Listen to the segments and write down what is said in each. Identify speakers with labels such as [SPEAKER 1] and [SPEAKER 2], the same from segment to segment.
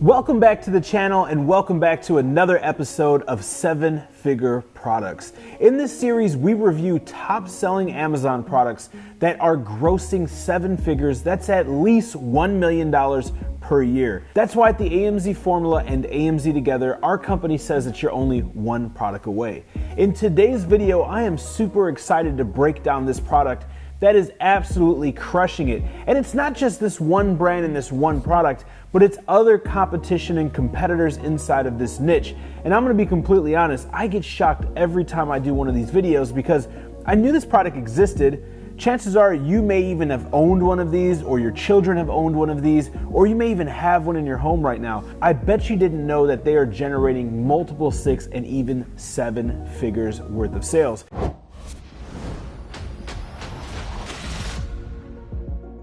[SPEAKER 1] Welcome back to the channel and welcome back to another episode of 7-Figure Products. In this series, we review top-selling Amazon products that are grossing 7 figures. That's at least $1 million per year. That's why at the AMZ Formula and AMZ Together, our company says that you're only one product away. In today's video, I am super excited to break down this product that is absolutely crushing it. And it's not just this one brand and this one product, but it's other competition and competitors inside of this niche. And I'm gonna be completely honest, I get shocked every time I do one of these videos because I knew this product existed. Chances are you may even have owned one of these, or your children have owned one of these, or you may even have one in your home right now. I bet you didn't know that they are generating multiple 6 and even 7 figures worth of sales.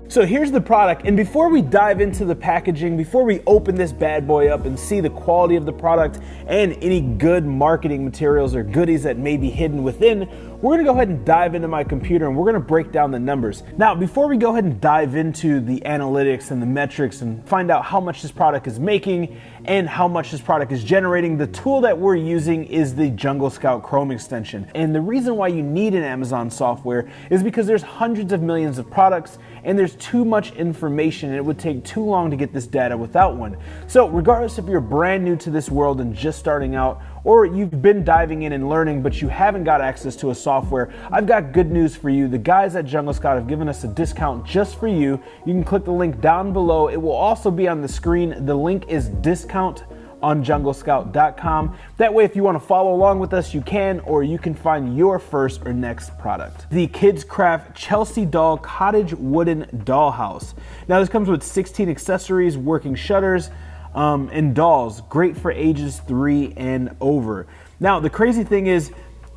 [SPEAKER 1] So here's the product, and before we dive into the packaging, before we open this bad boy up and see the quality of the product and any good marketing materials or goodies that may be hidden within, we're gonna go ahead and dive into my computer and we're gonna break down the numbers. Now, before we go ahead and dive into the analytics and the metrics and find out how much this product is making and how much this product is generating, the tool that we're using is the Jungle Scout Chrome extension. And the reason why you need an Amazon software is because there's hundreds of millions of products and there's too much information and it would take too long to get this data without one. So regardless if you're brand new to this world and just starting out, or you've been diving in and learning but you haven't got access to a software, I've got good news for you. The guys at Jungle Scout have given us a discount just for you. You can click the link down below. It will also be on the screen. The link is discount on junglescout.com. That way, if you want to follow along with us, you can, or you can find your first or next product. The Kids Craft Chelsea Doll Cottage Wooden Dollhouse. Now, this comes with 16 accessories, working shutters, and dolls. Great for ages 3 and over. Now, the crazy thing is,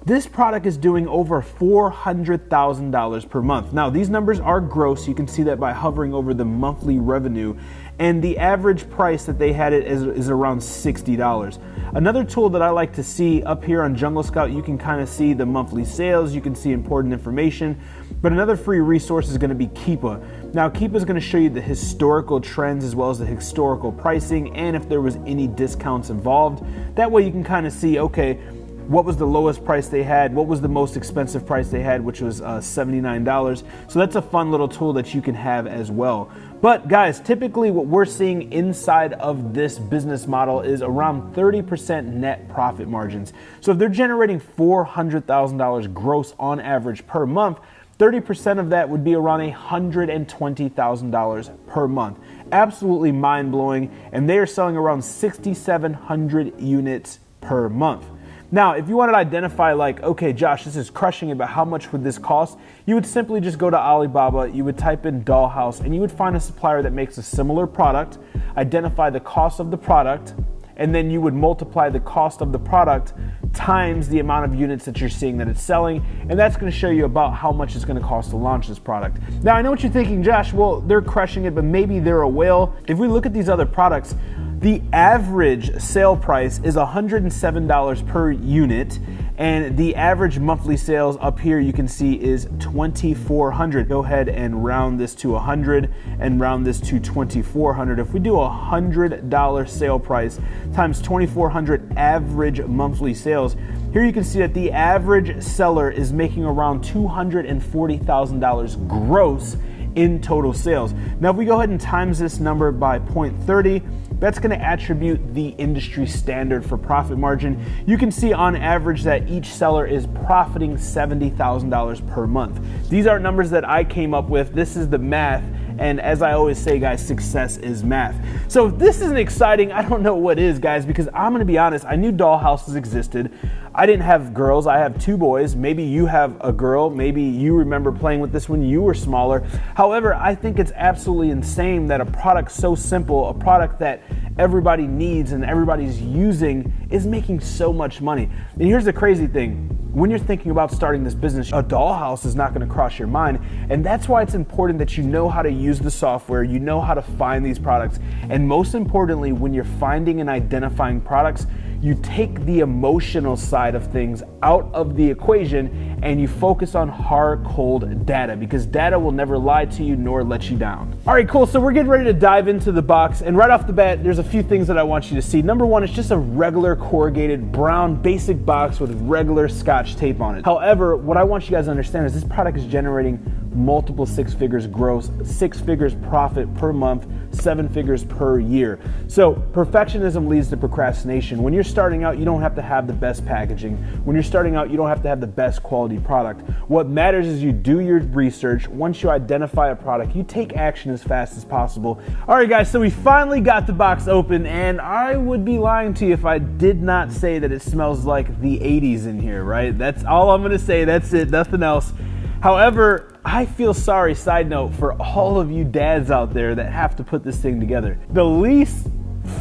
[SPEAKER 1] this product is doing over $400,000 per month. Now, these numbers are gross. You can see that by hovering over the monthly revenue. And the average price that they had it is around $60. Another tool that I like to see up here on Jungle Scout, you can kind of see the monthly sales, you can see important information, but another free resource is going to be Keepa. Now, Keepa is going to show you the historical trends as well as the historical pricing and if there was any discounts involved. That way you can kind of see, okay, what was the lowest price they had? What was the most expensive price they had, which was $79. So that's a fun little tool that you can have as well. But guys, typically what we're seeing inside of this business model is around 30% net profit margins. So if they're generating $400,000 gross on average per month, 30% of that would be around $120,000 per month. Absolutely mind-blowing. And they are selling around 6,700 units per month. Now, if you wanted to identify like, okay, Josh, this is crushing it, but how much would this cost? You would simply just go to Alibaba, you would type in dollhouse, and you would find a supplier that makes a similar product, identify the cost of the product, and then you would multiply the cost of the product times the amount of units that you're seeing that it's selling, and that's gonna show you about how much it's gonna cost to launch this product. Now, I know what you're thinking, Josh, well, they're crushing it, but maybe they're a whale. If we look at these other products, the average sale price is $107 per unit, and the average monthly sales up here you can see is $2,400. Go ahead and round this to 100 and round this to $2,400. If we do a $100 sale price times 2,400 average monthly sales, here you can see that the average seller is making around $240,000 gross in total sales. Now, if we go ahead and times this number by 0.30, that's going to attribute the industry standard for profit margin. You can see on average that each seller is profiting $70,000 per month. These aren't numbers that I came up with. This is the math. And as I always say, guys, success is math. So if this isn't exciting, I don't know what is, guys, because I'm going to be honest, I knew dollhouses existed. I didn't have girls. I have 2 boys. Maybe you have a girl. Maybe you remember playing with this when you were smaller. However, I think it's absolutely insane that a product so simple, a product that everybody needs and everybody's using, is making so much money. And here's the crazy thing. When you're thinking about starting this business, a dollhouse is not going to cross your mind. And that's why it's important that you know how to use the software, you know how to find these products. And most importantly, when you're finding and identifying products, you take the emotional side of things out of the equation and you focus on hard, cold data, because data will never lie to you nor let you down. All right, cool. So we're getting ready to dive into the box, and right off the bat, there's a few things that I want you to see. Number one, it's just a regular corrugated brown basic box with regular Scotch tape on it. However, what I want you guys to understand is this product is generating multiple 6 figures gross, 6 figures profit per month, 7 figures per year. So perfectionism leads to procrastination. When you're starting out, you don't have to have the best packaging. When you're starting out, you don't have to have the best quality product. What matters is you do your research. Once you identify a product, you take action as fast as possible. All right, guys, so we finally got the box open, and I would be lying to you if I did not say that it smells like the 80s in here, right? That's all I'm gonna say. That's it, nothing else. However, I feel sorry, side note, for all of you dads out there that have to put this thing together. The least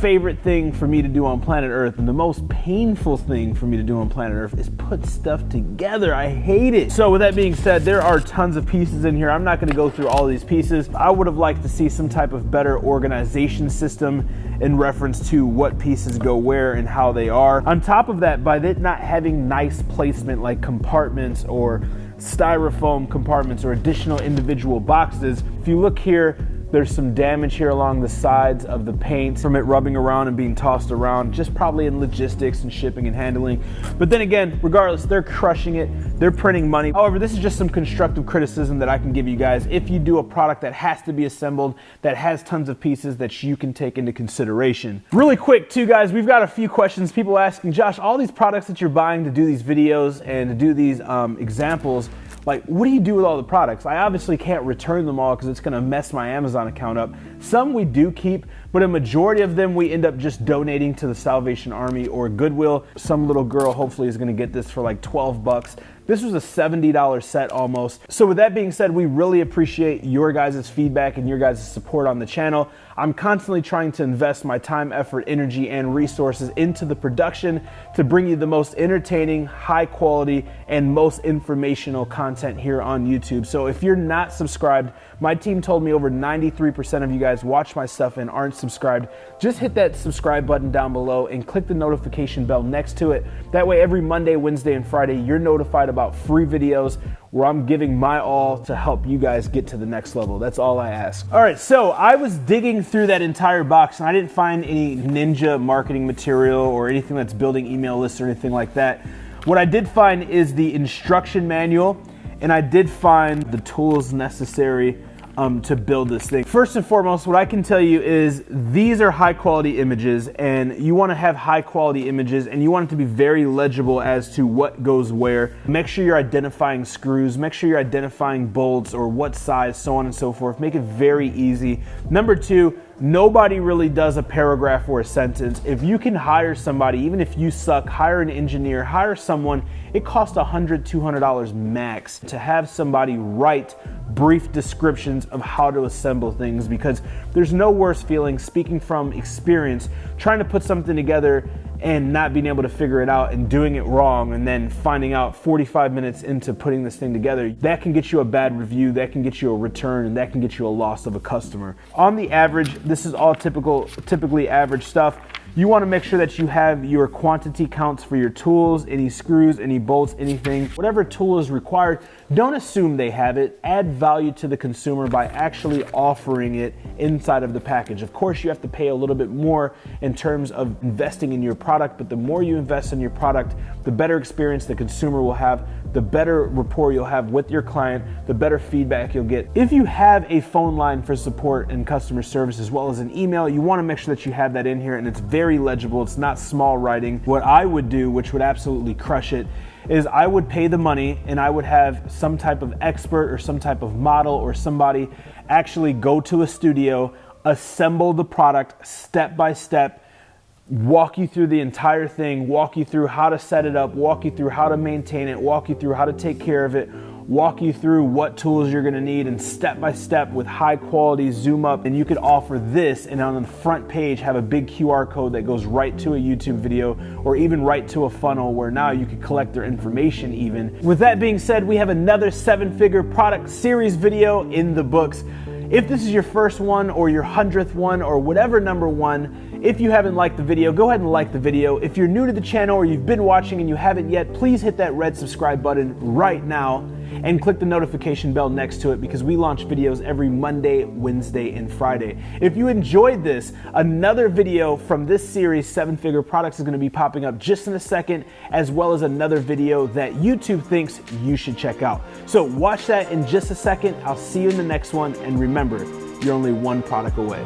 [SPEAKER 1] favorite thing for me to do on planet Earth, and the most painful thing for me to do on planet Earth, is put stuff together. I hate it. So with that being said, there are tons of pieces in here. I'm not gonna go through all of these pieces. I would have liked to see some type of better organization system in reference to what pieces go where and how they are. On top of that, by it not having nice placement like compartments or styrofoam compartments or additional individual boxes, if you look here, there's some damage here along the sides of the paint from it rubbing around and being tossed around, just probably in logistics and shipping and handling. But then again, regardless, they're crushing it. They're printing money. However, this is just some constructive criticism that I can give you guys if you do a product that has to be assembled, that has tons of pieces that you can take into consideration. Really quick too, guys, we've got a few questions. People asking, Josh, all these products that you're buying to do these videos and to do these examples, like, what do you do with all the products? I obviously can't return them all because it's gonna mess my Amazon account up. Some we do keep, but a majority of them we end up just donating to the Salvation Army or Goodwill. Some little girl hopefully is gonna get this for like 12 bucks. This was a $70 set almost. So with that being said, we really appreciate your guys' feedback and your guys' support on the channel. I'm constantly trying to invest my time, effort, energy, and resources into the production to bring you the most entertaining, high quality, and most informational content here on YouTube. So if you're not subscribed, my team told me over 93% of you guys watch my stuff and aren't subscribed. Just hit that subscribe button down below and click the notification bell next to it. That way every Monday, Wednesday, and Friday, you're notified about free videos where I'm giving my all to help you guys get to the next level. That's all I ask. All right, so I was digging through that entire box and I didn't find any ninja marketing material or anything that's building email lists or anything like that. What I did find is the instruction manual, and I did find the tools necessary to build this thing. First and foremost, what I can tell you is these are high quality images, and you want to have high quality images and you want it to be very legible as to what goes where. Make sure you're identifying screws, make sure you're identifying bolts or what size, so on and so forth. Make it very easy. Number two, nobody really does a paragraph or a sentence. If you can hire somebody, even if you suck, hire an engineer, hire someone, it costs $100, $200 max to have somebody write brief descriptions of how to assemble things, because there's no worse feeling, speaking from experience, trying to put something together and not being able to figure it out and doing it wrong and then finding out 45 minutes into putting this thing together. That can get you a bad review, that can get you a return, and that can get you a loss of a customer. On the average, this is all typically average stuff. You want to make sure that you have your quantity counts for your tools, any screws, any bolts, anything. Whatever tool is required, don't assume they have it. Add value to the consumer by actually offering it inside of the package. Of course, you have to pay a little bit more in terms of investing in your product, but the more you invest in your product, the better experience the consumer will have, the better rapport you'll have with your client, the better feedback you'll get. If you have a phone line for support and customer service as well as an email, you want to make sure that you have that in here and it's very legible. It's not small writing. What I would do, which would absolutely crush it, is I would pay the money and I would have some type of expert or some type of model or somebody actually go to a studio, assemble the product step by step, walk you through the entire thing, walk you through how to set it up, walk you through how to maintain it, walk you through how to take care of it, walk you through what tools you're gonna need, and step by step with high quality zoom up. And you could offer this and on the front page have a big QR code that goes right to a YouTube video or even right to a funnel where now you could collect their information even. With that being said, we have another 7-figure product series video in the books. If this is your first one or your 100th one or whatever number one, If you haven't liked the video, go ahead and like the video. If you're new to the channel or you've been watching and you haven't yet, please hit that red subscribe button right now and click the notification bell next to it because we launch videos every Monday, Wednesday, and Friday. If you enjoyed this, another video from this series, 7-Figure Products, is going to be popping up just in a second, as well as another video that YouTube thinks you should check out. So watch that in just a second. I'll see you in the next one, and remember, you're only one product away.